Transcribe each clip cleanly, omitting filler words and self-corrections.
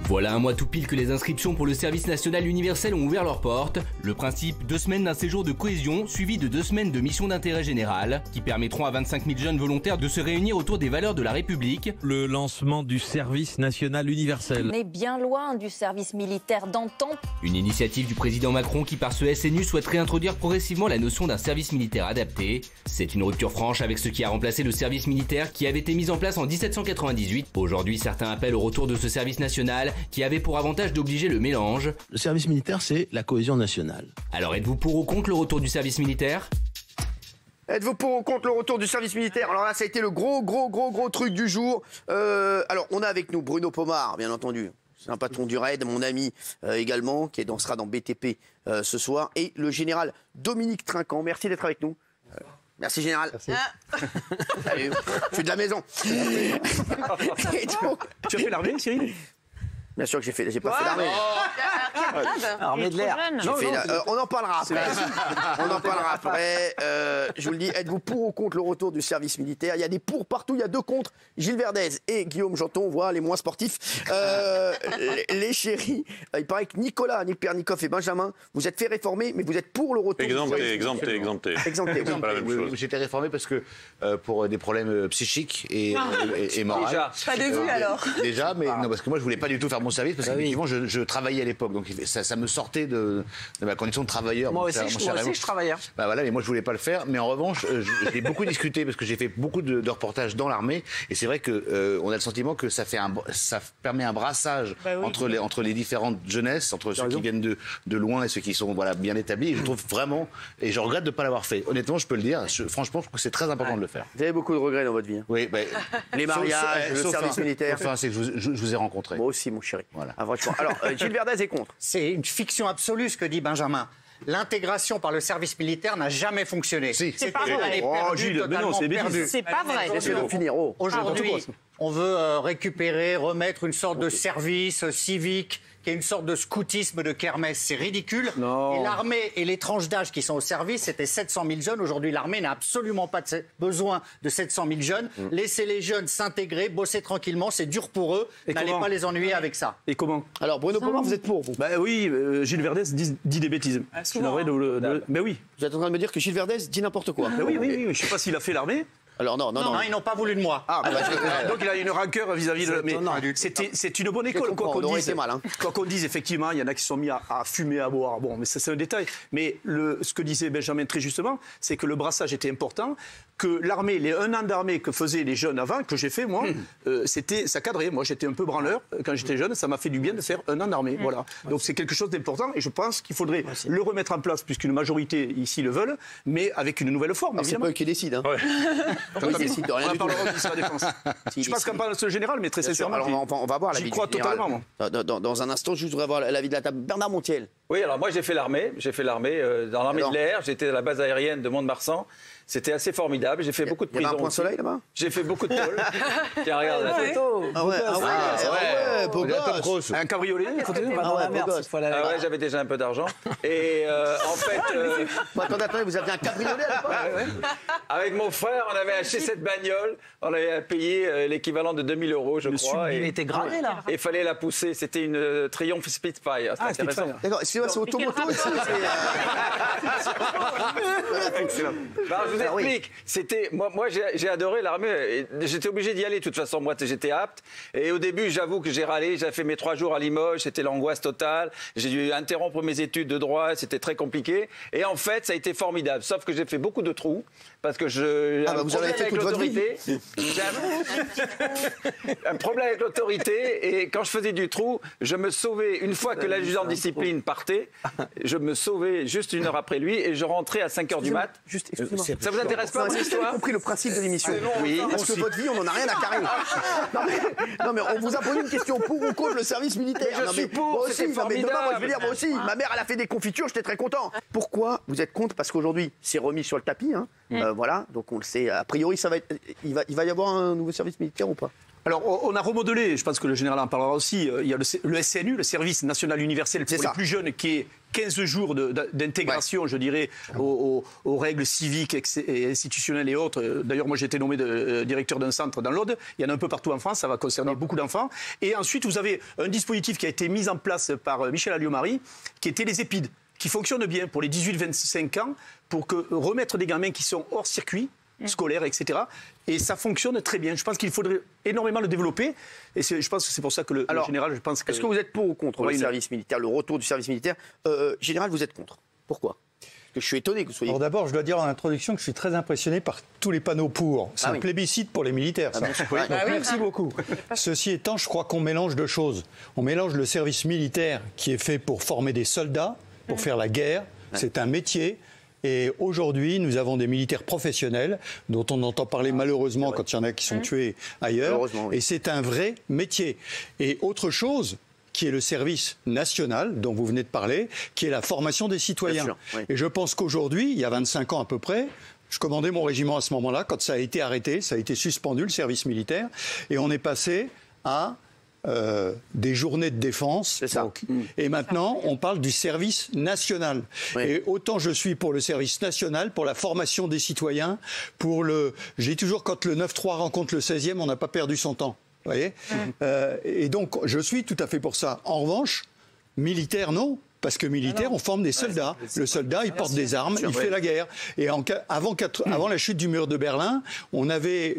Voilà un mois tout pile que les inscriptions pour le service national universel ont ouvert leurs portes. Le principe, 2 semaines d'un séjour de cohésion, suivi de 2 semaines de mission d'intérêt général, qui permettront à 25 000 jeunes volontaires de se réunir autour des valeurs de la République. Le lancement du service national universel. On est bien loin du service militaire d'antan. Une initiative du président Macron qui par ce SNU souhaite réintroduire progressivement la notion d'un service militaire adapté. C'est une rupture franche avec ce qui a remplacé le service militaire qui avait été mis en place en 1798. Aujourd'hui, certains appellent au retour de ce service national qui avait pour avantage d'obliger le mélange. Le service militaire, c'est la cohésion nationale. Alors êtes-vous pour ou contre le retour du service militaire ? Êtes-vous pour ou contre le retour du service militaire? Alors là, ça a été le gros truc du jour. Alors, on a avec nous Bruno Pomar, bien entendu. C'est un patron du RAID, mon ami également, qui sera dans BTP ce soir. Et le général Dominique Trinquant. Merci d'être avec nous. Merci, général. Merci. Salut, je suis de la maison. Et donc, tu as fait l'armée, Cyril? Bien sûr que j'ai pas fait l'armée. Armée de l'air. On en parlera après. On en parlera après. Je vous le dis, êtes-vous pour ou contre le retour du service militaire? Il y a des pour partout, il y a 2 contre. Gilles Verdez et Guillaume Janton, on voit les moins sportifs. Les chéris, il paraît que Nicolas, Nick Pernikov et Benjamin, vous êtes fait réformer, mais vous êtes pour le retour du service militaire. Exempté. C'est pas la même chose. J'étais réformé parce que pour des problèmes psychiques et moraux. Pas de vue alors. Déjà, mais non, parce que moi je voulais pas du tout faire mon service parce qu'effectivement je travaillais à l'époque, donc ça me sortait de ma condition de travailleur. Moi aussi je travaillais. Bah voilà, mais moi je voulais pas le faire. Mais en revanche, j'ai beaucoup discuté parce que j'ai fait beaucoup de reportages dans l'armée et c'est vrai que on a le sentiment que ça permet un brassage entre les différentes jeunesses, entre ceux qui viennent de loin et ceux qui sont bien établis. Et je trouve vraiment, et je regrette de ne pas l'avoir fait. Honnêtement, je peux le dire. Franchement, je trouve que c'est très important de le faire. Vous avez beaucoup de regrets dans votre vie. Oui, les mariages, le service militaire. Enfin, c'est que je vous ai rencontré. Moi aussi, mon chéri. Voilà. Ah, franchement. Alors, Gilles Verdez est contre. C'est une fiction absolue ce que dit Benjamin. L'intégration par le service militaire n'a jamais fonctionné. Si. C'est pas vrai. Gilles, mais non, c'est bêtise. C'est pas vrai. Laissez-le finir. Aujourd'hui, on veut récupérer, remettre une sorte de service civique qui est une sorte de scoutisme de kermesse. C'est ridicule. Non. Et l'armée et les tranches d'âge qui sont au service, c'était 700 000 jeunes. Aujourd'hui, l'armée n'a absolument pas besoin de 700 000 jeunes. Laissez les jeunes s'intégrer, bosser tranquillement. C'est dur pour eux. N'allez pas les ennuyer avec ça. Et comment? Alors, Bruno Pomar, vous êtes pour, vous? Bah oui, Gilles Verdez dit des bêtises. Mais oui. Vous êtes en train de me dire que Gilles Verdez dit n'importe quoi. Mais oui. Je sais pas s'il a fait l'armée. Alors non, ils n'ont pas voulu de moi. Donc il a une rancœur vis-à-vis de... Mais c'est une bonne école, quoi qu'on dise. Effectivement, il y en a qui se sont mis à fumer, à boire. Bon, mais c'est un détail. Mais ce que disait Benjamin très justement, c'est que le brassage était important, que l'armée, les 1 an d'armée que faisaient les jeunes avant, que j'ai fait moi, ça cadrait. Moi, j'étais un peu branleur quand j'étais jeune. Ça m'a fait du bien de faire 1 an d'armée. Voilà. Donc c'est quelque chose d'important et je pense qu'il faudrait le remettre en place puisqu'une majorité ici le veulent, mais avec une nouvelle forme. C'est pas eux qui décident. Ouais. On parlera de la défense. Je pense qu'on parle de ce général, mais très sincèrement. Alors on va voir la vie. J'y crois totalement. Dans un instant, je voudrais voir la vie de la table. Bernard Montiel. Oui, alors moi j'ai fait l'armée. Dans l'armée de l'air. J'étais à la base aérienne de Mont-de-Marsan. C'était assez formidable. J'ai fait beaucoup de prisons. Il y avait un point soleil là-bas? J'ai fait beaucoup de tôles. Tiens, regarde la photo. Beau gosse. Un cabriolet. J'avais déjà un peu d'argent. Et en fait. Attendez, vous aviez un cabriolet à l'époque? Avec mon frère, on avait acheté cette bagnole. On avait payé l'équivalent de 2000 €, je crois. Il était gravé là. Et il fallait la pousser. C'était une Triumph Spitfire. C'était intéressant. D'accord, c'est automoto ici. Je vous explique. C'était moi j'ai adoré l'armée. J'étais obligé d'y aller de toute façon. Moi j'étais apte. Et au début j'avoue que j'ai râlé. J'ai fait mes 3 jours à Limoges. C'était l'angoisse totale. J'ai dû interrompre mes études de droit. C'était très compliqué. Et en fait ça a été formidable. Sauf que j'ai fait beaucoup de trous parce que vous avez fait toute votre vie. Un problème avec l'autorité. Et quand je faisais du trou, je me sauvais une fois que l'adjudant de discipline partait. Je me sauvais juste 1 heure après lui et je rentrais à 5 h du mat. Ça vous intéresse pas, mon histoire? Vous avez compris le principe de l'émission? Oui. Parce que votre vie, on n'en a rien à carrer. Non, mais on vous a posé une question pour ou contre le service militaire. Je suis pour, moi aussi, c'était formidable. Moi, je veux dire, moi aussi, ma mère, elle a fait des confitures, j'étais très content. Pourquoi vous êtes contre? Parce qu'aujourd'hui, c'est remis sur le tapis. Voilà, donc on le sait. A priori, il va y avoir un nouveau service militaire ou pas? Alors, on a remodelé, je pense que le général en parlera aussi, il y a le SNU, le Service National Universel pour les plus jeunes, qui est 15 jours d'intégration, je dirais, aux règles civiques et institutionnelles et autres. D'ailleurs, moi, j'ai été nommé directeur d'un centre dans l'Aude. Il y en a un peu partout en France, ça va concerner beaucoup d'enfants. Et ensuite, vous avez un dispositif qui a été mis en place par Michel Alliot-Marie, qui était les EPID, qui fonctionne bien pour les 18-25 ans, pour remettre des gamins qui sont hors circuit scolaire, etc. Et ça fonctionne très bien. Je pense qu'il faudrait énormément le développer. Et je pense que c'est pour ça que le général, je pense que... Est-ce que vous êtes pour ou contre le service militaire, le retour du service militaire Général, vous êtes contre. Pourquoi? Parce que je suis étonné que vous soyez... Alors d'abord, je dois dire en introduction que je suis très impressionné par tous les panneaux pour. C'est un plébiscite pour les militaires, ça. Donc, merci beaucoup. Ceci étant, je crois qu'on mélange deux choses. On mélange le service militaire qui est fait pour former des soldats, pour faire la guerre. C'est un métier. Et aujourd'hui, nous avons des militaires professionnels dont on entend parler malheureusement quand il y en a qui sont tués ailleurs. Et c'est un vrai métier. Et autre chose qui est le service national dont vous venez de parler, qui est la formation des citoyens. Et je pense qu'aujourd'hui, il y a 25 ans à peu près, je commandais mon régiment à ce moment-là, quand ça a été arrêté, ça a été suspendu, le service militaire, et on est passé à... des journées de défense. Donc, et maintenant, on parle du service national. Et autant je suis pour le service national, pour la formation des citoyens, pour le... J'ai toujours, quand le 9-3 rencontre le 16e, on n'a pas perdu son temps. Vous voyez et donc, je suis tout à fait pour ça. En revanche, militaire, non. Parce que militaire, on forme des soldats. Le soldat, il porte des armes, il fait la guerre. Et avant la chute du mur de Berlin, on avait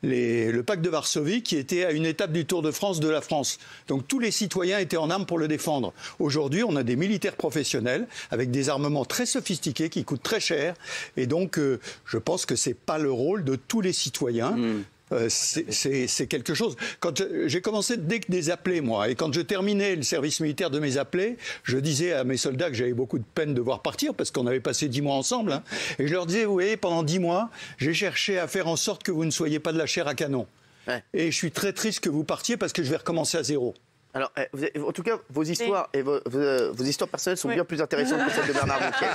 le pacte de Varsovie qui était à une étape du Tour de France de la France. Donc tous les citoyens étaient en armes pour le défendre. Aujourd'hui, on a des militaires professionnels avec des armements très sophistiqués qui coûtent très cher. Et donc, je pense que c'est pas le rôle de tous les citoyens. C'est quelque chose. Quand j'ai commencé dès que des appelés, moi, et quand je terminais le service militaire de mes appelés, je disais à mes soldats que j'avais beaucoup de peine de voir partir parce qu'on avait passé 10 mois ensemble. Hein, et je leur disais, vous voyez, pendant 10 mois, j'ai cherché à faire en sorte que vous ne soyez pas de la chair à canon. Et je suis très triste que vous partiez parce que je vais recommencer à zéro. Alors, en tout cas, vos histoires et vos histoires personnelles sont bien plus intéressantes que celles de Bernard Rouquet.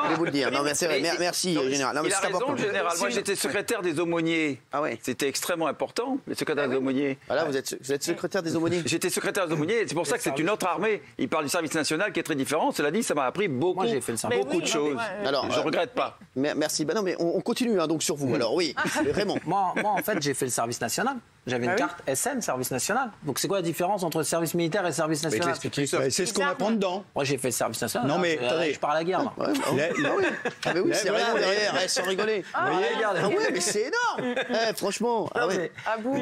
Je vais vous le dire. Non, mais c'est vrai. Merci, Général. Non, mais il a raison, le Général. Moi, j'étais secrétaire des aumôniers. C'était extrêmement important, le secrétaire des aumôniers. Voilà, vous êtes secrétaire des aumôniers. J'étais secrétaire des aumôniers. C'est pour ça que c'est une autre armée. Il parle du service national qui est très différent. Cela dit, ça m'a appris beaucoup de choses. Alors, je ne regrette pas. Merci. Non, mais on continue donc sur vous. Alors, oui, vraiment. Moi, en fait, j'ai fait le service national. J'avais une carte SN, service national. Donc c'est quoi la différence entre service militaire et service national? C'est ce qu'on apprend dedans. Moi j'ai fait le service national. Non mais attendez, je pars à la guerre. Oui, c'est rien derrière, sans rigoler. Mais c'est énorme. Franchement. À bout.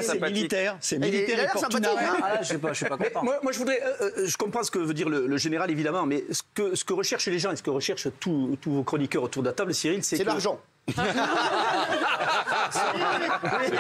C'est militaire. C'est militaire et Portinari. Je suis pas content. Moi je voudrais, je comprends ce que veut dire le général évidemment, mais ce que recherchent les gens et ce que recherchent tous vos chroniqueurs autour de la table, Cyril, c'est l'argent. C'est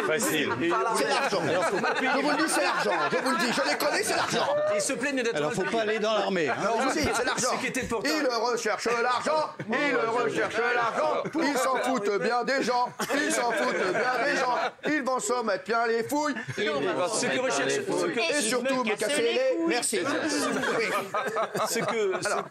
facile. C'est l'argent. Je vous le dis, c'est l'argent. Je vous le dis, je les connais, c'est l'argent. Ils se plaignent d'être. Alors, faut pas aller dans l'armée. C'est l'argent. Ils recherchent l'argent. Ils recherchent l'argent. Ils s'en foutent bien des gens. Ils s'en foutent bien des gens. Ils vont se mettre bien les fouilles. Et surtout me casser les. Merci.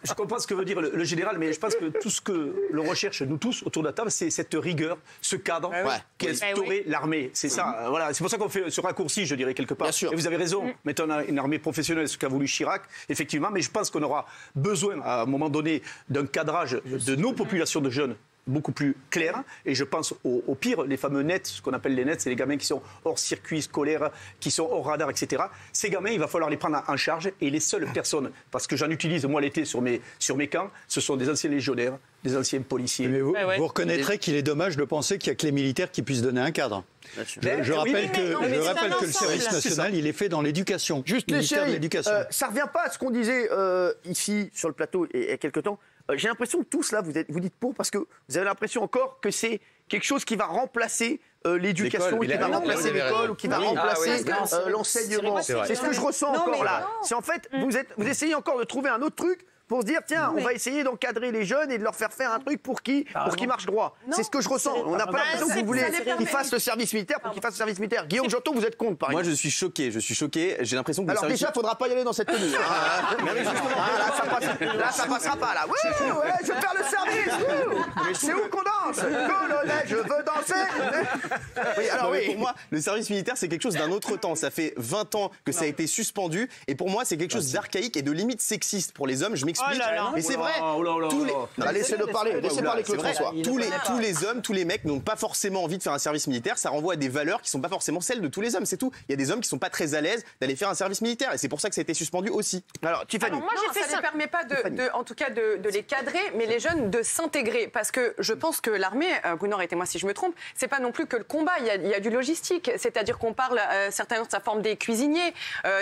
Je comprends ce que veut dire le général, mais je pense que tout ce que l'on recherche, nous tous, autour de la table, c'est cette rigueur, ce cadre qui a instauré l'armée. C'est ça, voilà. C'est pour ça qu'on fait ce raccourci, je dirais, quelque part. Bien sûr. Et vous avez raison. Maintenant, on a une armée professionnelle, ce qu'a voulu Chirac, effectivement, mais je pense qu'on aura besoin, à un moment donné, d'un cadrage de nos populations de jeunes beaucoup plus clair. Et je pense au pire, les fameux nets, ce qu'on appelle les nets, c'est les gamins qui sont hors circuit scolaire, qui sont hors radar, etc. Ces gamins, il va falloir les prendre en charge. Et les seules personnes, parce que j'en utilise moi l'été sur mes camps, ce sont des anciens légionnaires, des anciens policiers. Mais vous reconnaîtrez qu'il est dommage de penser qu'il n'y a que les militaires qui puissent donner un cadre. Je rappelle que le service national, il est fait dans l'éducation. Juste le ministère de l'éducation. Ça ne revient pas à ce qu'on disait ici sur le plateau il y a quelque temps. J'ai l'impression que tous là, vous dites pour parce que vous avez l'impression encore que c'est quelque chose qui va remplacer l'éducation, qui va remplacer l'école ou qui va remplacer l'enseignement. C'est ce que je ressens encore là. C'est en fait, vous essayez encore de trouver un autre truc pour se dire, tiens, on va essayer d'encadrer les jeunes et de leur faire faire un truc pour qu'ils marchent droit. C'est ce que je ressens. On n'a pas l'impression que vous voulez qu'ils fassent le service militaire pour qu'ils fassent le service militaire. Guillaume Janton, vous êtes contre, par exemple. Moi, je suis choqué. J'ai l'impression que alors déjà, il ne faudra pas y aller dans cette tenue. Là, ça passera pas, là. Ouais, je vais faire le service. C'est où qu'on danse? Colonel, je veux danser. Oui, alors oui, pour moi, le service militaire, c'est quelque chose d'un autre temps. Ça fait 20 ans que ça a été suspendu. Et pour moi, c'est quelque chose d'archaïque et de limite sexiste pour les hommes. Je m'explique. Mais c'est vrai. Laissez-le parler. Laissez parler Claude François. Tous les hommes, tous les mecs n'ont pas forcément envie de faire un service militaire. Ça renvoie à des valeurs qui sont pas forcément celles de tous les hommes. C'est tout. Il y a des hommes qui sont pas très à l'aise d'aller faire un service militaire. Et c'est pour ça que ça a été suspendu aussi. Alors, Tiffany. Moi, ça ne permet pas en tout cas de les cadrer, mais les jeunes de s'intégrer. Parce que je pense que l'armée, Bruno, arrêtez-moi si je me trompe, c'est pas non plus que le combat. Il y a du logistique. C'est-à-dire qu'on parle certainement de sa forme des cuisiniers,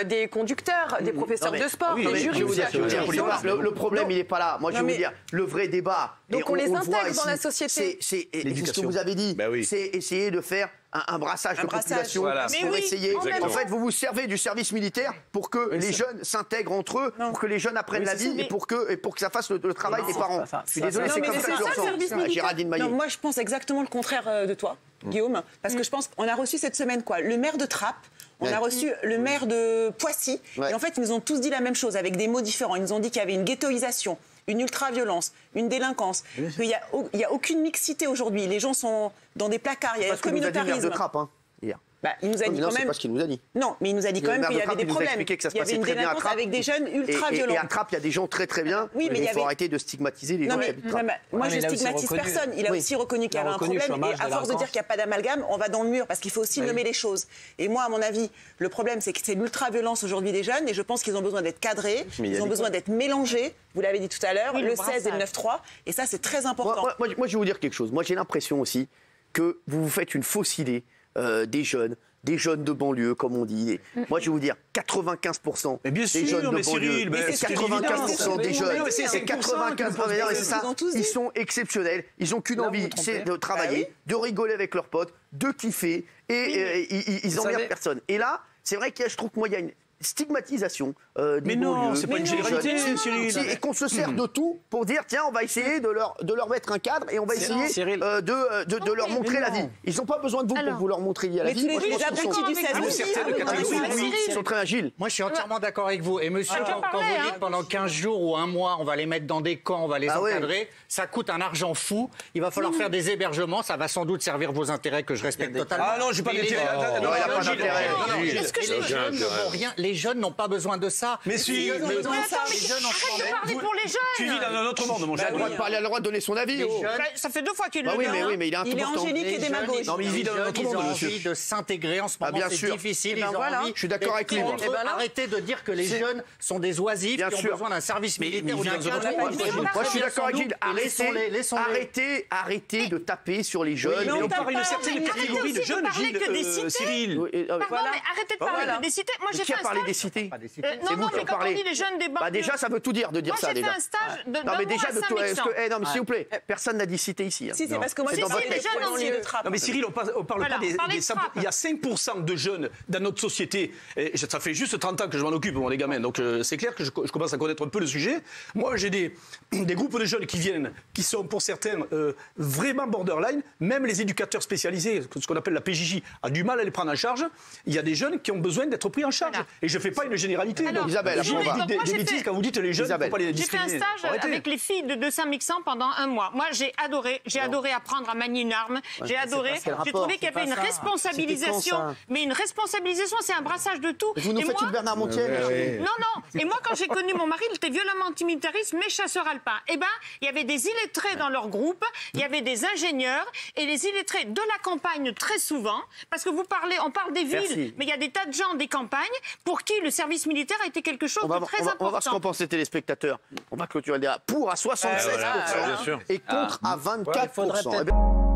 des conducteurs, des professeurs de sport, des juristes. Le problème, il n'est pas là. Moi, je vais vous dire, le vrai débat. Donc on les intègre dans la société. C'est ce que vous avez dit. C'est essayer de faire un brassage de population pour essayer. En fait, vous vous servez du service militaire pour que les jeunes s'intègrent entre eux, pour que les jeunes apprennent la vie et pour que ça fasse le travail des parents. Je suis désolé, c'est comme ça que je le ressens. Géraldine Maillet. Moi, je pense exactement le contraire de toi, Guillaume, parce que je pense qu'on a reçu cette semaine le maire de Trappes. On a reçu le maire de Poissy. Et en fait, ils nous ont tous dit la même chose avec des mots différents. Ils nous ont dit qu'il y avait une ghettoisation, une ultra-violence, une délinquance, qu'il n'y a aucune mixité aujourd'hui. Les gens sont dans des placards, il y a un communautarisme. De Trappes, hier. Il nous a dit quand même. C'est pas ce qu'il nous a dit. Non, mais il nous a dit quand même qu'il y avait des problèmes. Que ça se il y avait une délinquance avec des jeunes ultra violents. Et à Trappes, il y a des gens très très bien. Oui, mais il faut arrêter de stigmatiser les gens qui habitent Trappes. Moi, je stigmatise personne. Il a aussi reconnu qu'il y avait un problème. Et à force de dire qu'il n'y a pas d'amalgame, on va dans le mur parce qu'il faut aussi nommer les choses. Et moi, à mon avis, le problème, c'est que c'est l'ultra-violence aujourd'hui des jeunes. Et je pense qu'ils ont besoin d'être cadrés. Ils ont besoin d'être mélangés. Vous l'avez dit tout à l'heure, le 16 et le 9-3. Et ça, c'est très important. Moi, je vais vous dire quelque chose. Moi, j'ai l'impression aussi que vous vous faites une fausse idée des jeunes de banlieue, comme on dit. Moi, je vais vous dire, 95% des jeunes de banlieue, 95% des jeunes, c'est 95%, ils sont exceptionnels. Ils n'ont qu'une envie, c'est de travailler, de rigoler avec leurs potes, de kiffer, et ils n'emmerdent personne. Et là, c'est vrai que je trouve que moi, il y a une stigmatisation des mais non, c'est pas une généralité, Cyril. Et qu'on se sert de tout pour dire, tiens, on va essayer de leur mettre un cadre et on va essayer de leur montrer la vie. Ils n'ont pas besoin de vous pour vous leur montrer la vie. Les abrutis du 16 ils sont très agiles. Moi, je suis entièrement d'accord avec vous. Et monsieur, quand vous dites pendant 15 jours ou un mois, on va les mettre dans des camps, on va les encadrer, ça coûte un argent fou. Il va falloir faire des hébergements. Ça va sans doute servir vos intérêts que je respecte totalement. Ah non, j'ai pas d'intérêt. Non, il n'y a pas d'intérêt. Est-ce que les jeunes ne vont rien? Les jeunes n'ont pas besoin de ça. Mais si, les jeunes arrête de parler pour les jeunes. Tu vis dans un autre monde, mon cher. Il a le droit de parler, il a le droit de donner son avis. Ça fait 2 fois qu'il le dit. Oui, mais il est important. Il est angélique et démagogique. Non, mais il vit dans un autre monde, monsieur. Ils ont envie de s'intégrer en ce moment, c'est difficile. Ils ont envie. Je suis d'accord avec lui. Arrêtez de dire que les jeunes sont des oisifs qui ont besoin d'un service militaire. Moi, je suis d'accord avec Gilles. Arrêtez de taper sur les jeunes. On parle d'une certaine catégorie de jeunes, Gilles, Cyril. Pardon, mais arrêtez de parler des cités. Moi, j'ai fait un stage. Parler des cités. Non, mais quand on dit les jeunes des banlieues... déjà, ça veut tout dire de dire ça, déjà. Moi, j'ai fait un stage d'un mois à Saint-Mexan. Non, mais s'il vous plaît, personne n'a dit cité ici. Si, c'est parce que moi, j'ai fait les jeunes banlieues de Trappes. Non, mais Cyril, on parle pas des... Il y a 5% de jeunes dans notre société. Et ça fait juste 30 ans que je m'en occupe, moi, les gamins. Donc, c'est clair que je commence à connaître un peu le sujet. Moi, j'ai des groupes de jeunes qui viennent, qui sont, pour certains, vraiment borderline. Même les éducateurs spécialisés, ce qu'on appelle la PJJ, a du mal à les prendre en charge. Il y a des jeunes qui ont besoin d'être pris en charge. Et je ne fais pas une généralité. Isabelle, vous dites des bêtises quand vous dites les jeunes, il ne faut pas les discriminer. J'ai fait un stage avec les filles de Saint-Mexan pendant 1 mois. Moi, j'ai adoré apprendre à manier une arme. J'ai adoré. J'ai trouvé qu'il y avait une responsabilisation. Mais une responsabilisation, c'est un brassage de tout. Vous nous faites une Bernard Montiel. Non. Et moi, quand j'ai connu mon mari, il était violemment antimilitariste, mais chasseur alpin. Eh ben, il y avait des illettrés dans leur groupe, il y avait des ingénieurs, et les illettrés de la campagne très souvent, parce que on parle des villes, mais il y a des tas de gens des campagnes pour qui le service militaire a été quelque chose de très important. On va voir ce qu'en pensent les téléspectateurs. On va clôturer le débat. Pour à 76% et contre à 24%.